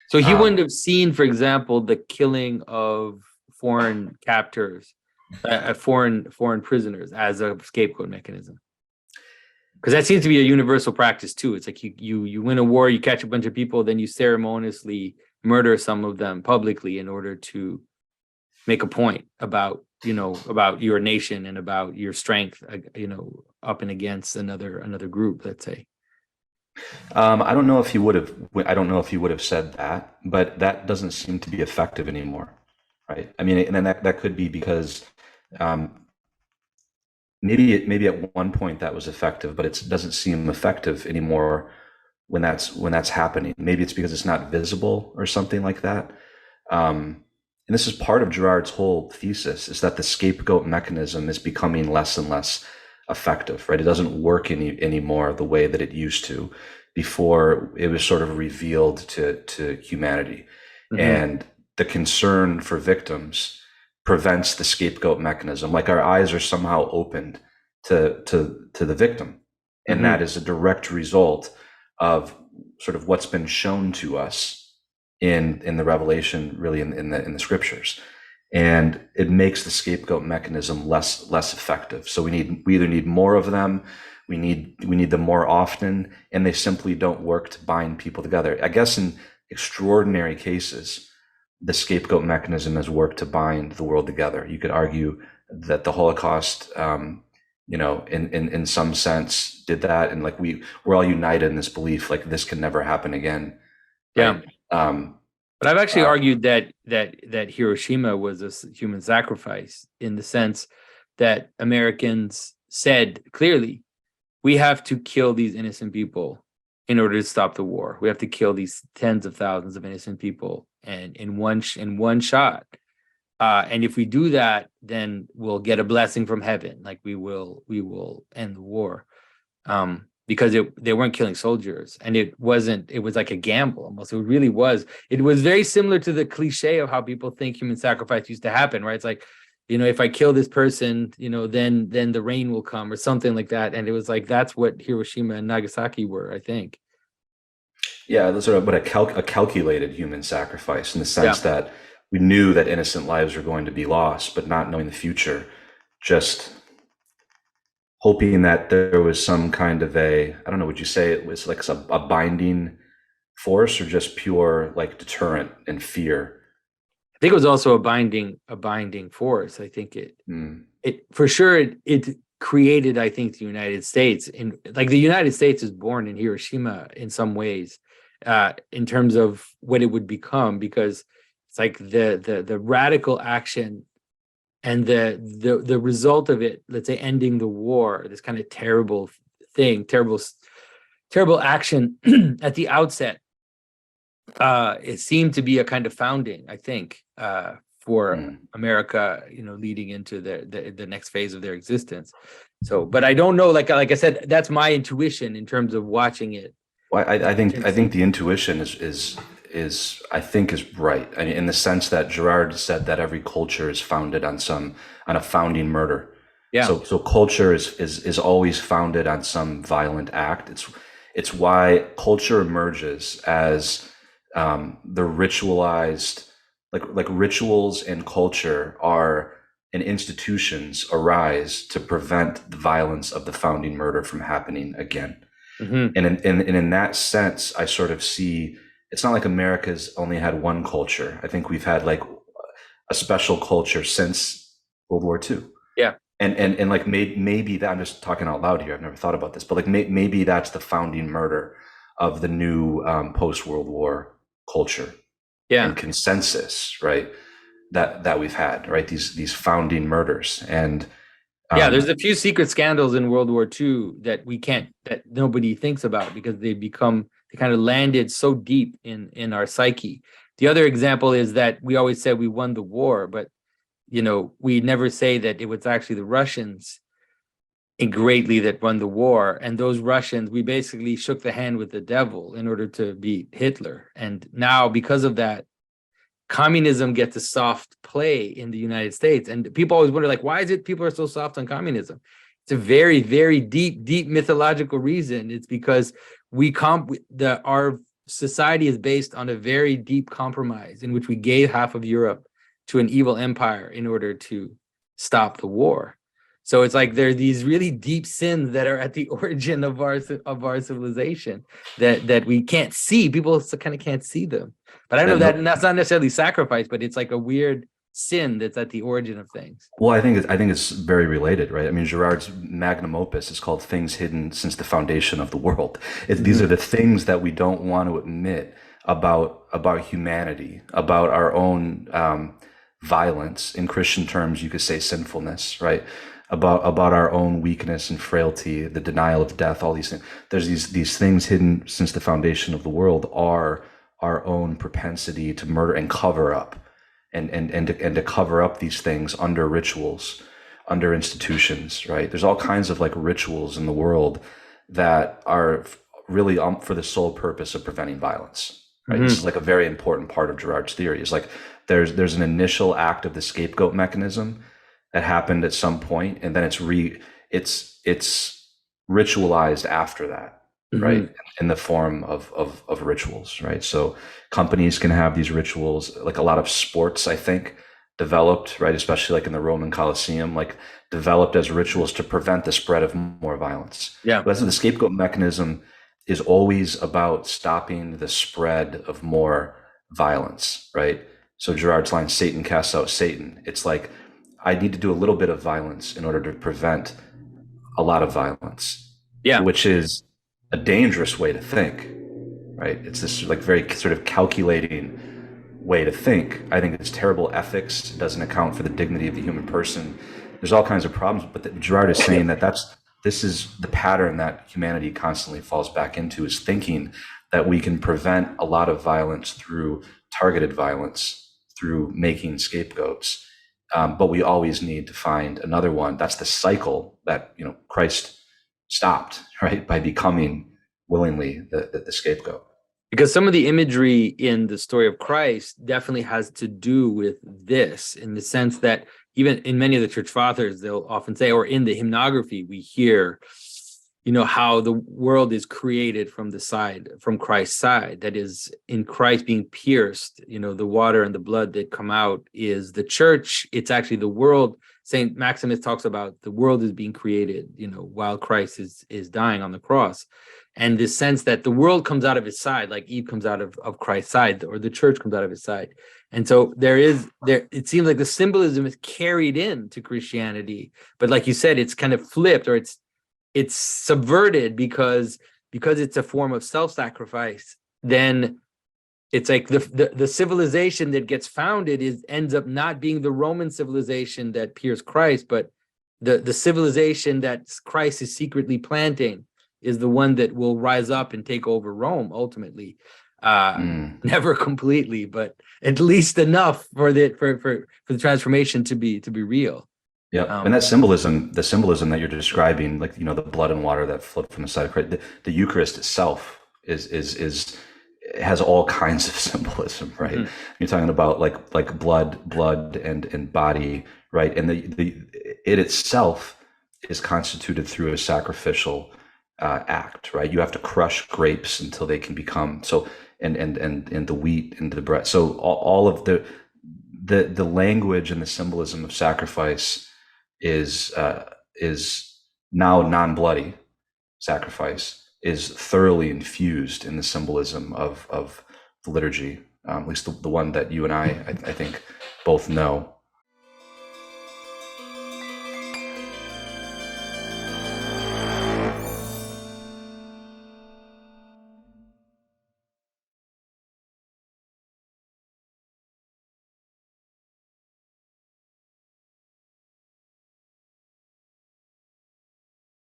So he wouldn't have seen, for example, the killing of foreign captors, foreign prisoners as a scapegoat mechanism. Because that seems to be a universal practice too. It's like you win a war, you catch a bunch of people, then you ceremoniously murder some of them publicly in order to make a point about about your nation and about your strength, up and against another group, let's say. I don't know if he would have. I don't know if he would have said that, but that doesn't seem to be effective anymore, right? I mean, and then that could be because um, maybe at one point that was effective, but it doesn't seem effective anymore when that's happening. Maybe it's because it's not visible or something like that. And this is part of Girard's whole thesis: is that the scapegoat mechanism is becoming less and less effective, right? It doesn't work anymore the way that it used to before it was sort of revealed to humanity. Mm-hmm. And the concern for victims prevents the scapegoat mechanism. Like our eyes are somehow opened to the victim. And Mm-hmm. that is a direct result of sort of what's been shown to us in the revelation, really in the scriptures. And it makes the scapegoat mechanism less effective. So we either need more of them, we need them more often, and they simply don't work to bind people together. I guess in extraordinary cases, the scapegoat mechanism has worked to bind the world together. You could argue that the Holocaust, in some sense, did that, and like we're all united in this belief, like this can never happen again, Yeah. right? Um, But I've actually uh, argued that Hiroshima was a human sacrifice, in the sense that Americans said clearly, we have to kill these innocent people in order to stop the war. We have to kill these tens of thousands of innocent people, and in one shot. And if we do that, then we'll get a blessing from heaven. Like we will end the war. Because they weren't killing soldiers, and it was like a gamble almost. It really was. It was very similar to the cliche of how people think human sacrifice used to happen, right? It's like, if I kill this person, then the rain will come, or something like that. And it was like, that's what Hiroshima and Nagasaki were, I think. yeah, that's sort of, but a calculated human sacrifice in the Yeah. sense that we knew that innocent lives were going to be lost, but not knowing the future, just hoping that there was some kind of I don't know, would you say it was like a binding force or just pure like deterrent and fear? I think it was also a binding force. I think it Mm, it for sure it created, I think, the United States. In like, the United States is born in Hiroshima in some ways, in terms of what it would become, because it's like the radical action and the result of it, let's say ending the war, this kind of terrible thing, terrible action at the outset. It seemed to be a kind of founding, I think, for mm. America, leading into the next phase of their existence. So, but I don't know, like I said, that's my intuition in terms of watching it Well, I think intensely. the intuition is I think is right. I mean, in the sense that Girard said that every culture is founded on a founding murder. Yeah. So culture is always founded on some violent act. It's why culture emerges as the ritualized, like rituals and culture are and institutions arise to prevent the violence of the founding murder from happening again. Hmm. And in that sense, I sort of see it's not like America's only had one culture. I think we've had like a special culture since World War II. Yeah. And like maybe that I'm just talking out loud here. I've never thought about this, but like maybe that's the founding murder of the new post World War culture Yeah. and consensus, right? That we've had, right? These founding murders, and Yeah, um, there's a few secret scandals in World War II that nobody thinks about, because they kind of landed so deep in our psyche. The other example is that we always said we won the war, but we never say that it was actually the Russians greatly that won the war. And those Russians, we basically shook the hand with the devil in order to beat Hitler. And now, because of that, communism gets a soft play in the United States. And people always wonder, like, why is it people are so soft on communism? It's a very, very deep mythological reason. It's because our society is based on a very deep compromise in which we gave half of Europe to an evil empire in order to stop the war. So it's like there are these really deep sins that are at the origin of our civilization that we can't see. People kind of can't see them. But I don't know that, and that's not necessarily sacrifice, but it's like a weird sin that's at the origin of things. Well, I think it's very related, right? I mean, Girard's magnum opus is called "Things Hidden Since the Foundation of the World." These are the things that we don't want to admit about humanity, about our own violence. In Christian terms, you could say sinfulness, right? About our own weakness and frailty, the denial of death, all these things. There's these things hidden since the foundation of the world are our own propensity to murder and cover up. And to cover up these things under rituals, under institutions, right? There's all kinds of like rituals in the world that are really for the sole purpose of preventing violence, right? This is like a very important part of Girard's theory. Is like there's an initial act of the scapegoat mechanism that happened at some point, and then it's ritualized after that, right? In the form of rituals, right? So companies can have these rituals, like a lot of sports, I think, developed, right? Especially like in the Roman Colosseum, like developed as rituals to prevent the spread of more violence. Yeah. But the scapegoat mechanism is always about stopping the spread of more violence, right? So Girard's line, Satan casts out Satan. It's like, I need to do a little bit of violence in order to prevent a lot of violence. Yeah. Which is a dangerous way to think, right? It's this like very sort of calculating way to think. I think it's terrible ethics. It doesn't account for the dignity of the human person. There's all kinds of problems, but Girard is saying that this is the pattern that humanity constantly falls back into, is thinking that we can prevent a lot of violence through targeted violence, through making scapegoats. But we always need to find another one. That's the cycle that, Christ stopped, right, by becoming willingly the scapegoat. Because some of the imagery in the story of Christ definitely has to do with this, in the sense that even in many of the church fathers, they'll often say, or in the hymnography, we hear, how the world is created from Christ's side. That is, in Christ being pierced, the water and the blood that come out is the church. It's actually the world. Saint Maximus talks about the world is being created, while Christ is dying on the cross. And this sense that the world comes out of his side, like Eve comes out of Christ's side, or the church comes out of his side. And so it seems like the symbolism is carried into Christianity, but like you said, it's kind of flipped, or it's subverted because it's a form of self-sacrifice. Then it's like the civilization that gets founded ends up not being the Roman civilization that pierced Christ, but the civilization that Christ is secretly planting is the one that will rise up and take over Rome ultimately. Never completely, but at least enough for the transformation to be real. Yeah, and that symbolism, the symbolism that you're describing, like the blood and water that flowed from the side of Christ, the Eucharist itself has all kinds of symbolism, right? You're talking about like blood and body, right? And it itself is constituted through a sacrificial act, right? You have to crush grapes until they can become so, and the wheat into the bread. So all of the language and the symbolism of sacrifice is now non-bloody sacrifice is thoroughly infused in the symbolism of the liturgy, at least the one that you and I think both know.